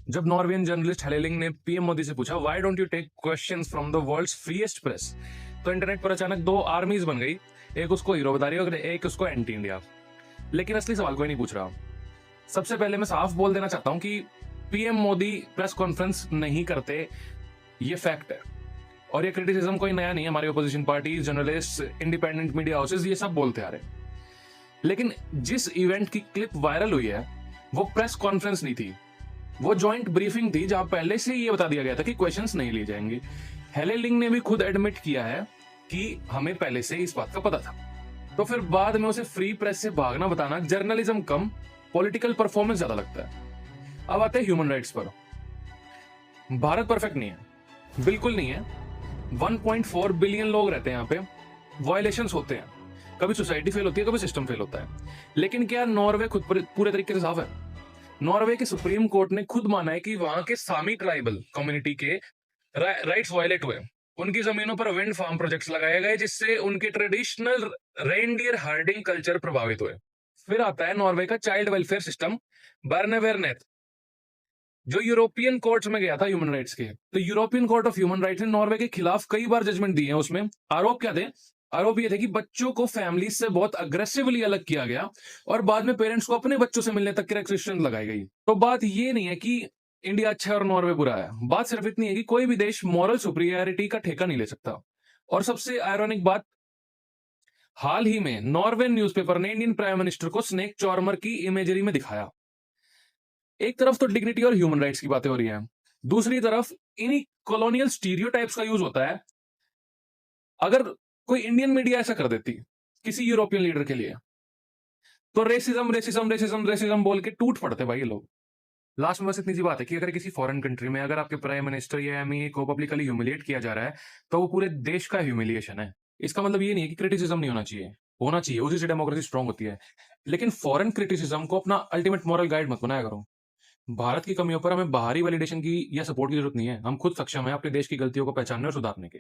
जब Norwegian journalist हेलेलिंग ने PM Modi से पूछा why don't you take questions from the world's freest press, तो इंटरनेट पर अचानक दो आर्मीज बन गई, एक उसको हीरो बता रही है और एक उसको एंटी इंडिया। लेकिन असली सवाल कोई नहीं पूछ रहा। सबसे पहले मैं साफ बोल देना चाहता हूं कि पीएम मोदी प्रेस कॉन्फ्रेंस नहीं करते, ये फैक्ट है। और ये क्रिटिसिज्म कोई नया नहीं है, हमारी opposition party, journalist, independent media houses ये सब बोलते आ रहे हैं। लेकिन जिस इवेंट की क्लिप वायरल हुई है वो प्रेस कॉन्फ्रेंस नहीं थी, वो जॉइंट ब्रीफिंग थी जहां पहले से ये बता दिया गया था कि क्वेश्चंस नहीं लिए जाएंगे। हेलेलिंग ने भी खुद एडमिट किया है कि हमें पहले से इस बात का पता था। तो फिर बाद में उसे फ्री प्रेस से भागना बताना जर्नलिज्म कम पॉलिटिकल परफॉर्मेंस ज्यादा लगता है। अब आते हैं ह्यूमन राइट्स पर। भारत परफेक्ट नहीं है, बिल्कुल नहीं है। 1.4 बिलियन लोग रहते हैं यहाँ पे, वायलेशंस होते हैं, कभी सोसाइटी फेल होती है, कभी सिस्टम फेल होता है। लेकिन क्या नॉर्वे खुद पूरे तरीके से साफ है? नॉर्वे के सुप्रीम कोर्ट ने खुद माना है कि वहां के सामी ट्राइबल कम्युनिटी के राइट्स वायलेट हुए। उनकी जमीनों पर विंड फार्म प्रोजेक्ट्स लगाए गए जिससे उनके ट्रेडिशनल रेनडियर हर्डिंग कल्चर प्रभावित हुए। फिर आता है नॉर्वे का चाइल्ड वेलफेयर सिस्टम बर्नेवेरनेट, जो यूरोपियन कोर्ट्स में गया था ह्यूमन राइट्स के। तो European court of human rights ने नॉर्वे के खिलाफ कई बार जजमेंट दिए हैं। उसमें आरोप क्या थे? आरोप ये थे कि बच्चों को फैमिली से बहुत अग्रेसिवली अलग किया गया और बाद में पेरेंट्स को अपने बच्चों से मिलने तक की रेस्ट्रिक्शन लगाई गई। तो बात ये नहीं है कि इंडिया अच्छा है और नॉर्वे बुरा है, बात सिर्फ इतनी है कि कोई भी देश मॉरल सुपीरियरिटी का ठेका नहीं ले सकता। और सबसे आयरॉनिक बात, हाल ही में नॉर्वे न्यूज़पेपर ने इंडियन प्राइम मिनिस्टर को स्नेक चार्मर की इमेजरी में दिखाया। एक तरफ तो डिग्निटी और ह्यूमन राइट्स की बातें हो रही हैं, दूसरी तरफ इन्हीं कॉलोनियल स्टीरियोटाइप्स का यूज होता है। अगर कोई इंडियन मीडिया ऐसा कर देती किसी यूरोपियन लीडर के लिए, तो रेसिज्म रेसिज्म रेसिज्म रेसिज्म बोल के टूट पड़ते भाई ये लोग। लास्ट में बस इतनी सी बात है कि अगर किसी फॉरेन कंट्री में अगर आपके प्राइम मिनिस्टर या एमई को पब्लिकली ह्यूमिलिएट किया जा रहा है, तो वो पूरे देश का ह्यूमिलिएशन है। इसका मतलब ये नहीं है कि क्रिटिसिज्म नहीं होना चाहिए, होना चाहिए, उसी से डेमोक्रेसी स्ट्रांग होती है। लेकिन फॉरेन क्रिटिसिज्म को अपना अल्टीमेट मॉरल गाइड मत बनाया करो। भारत की कमियों पर हमें बाहरी वैलिडेशन की या सपोर्ट की जरूरत नहीं है, हम खुद सक्षम हैं अपने देश की गलतियों को पहचानने और सुधारने के।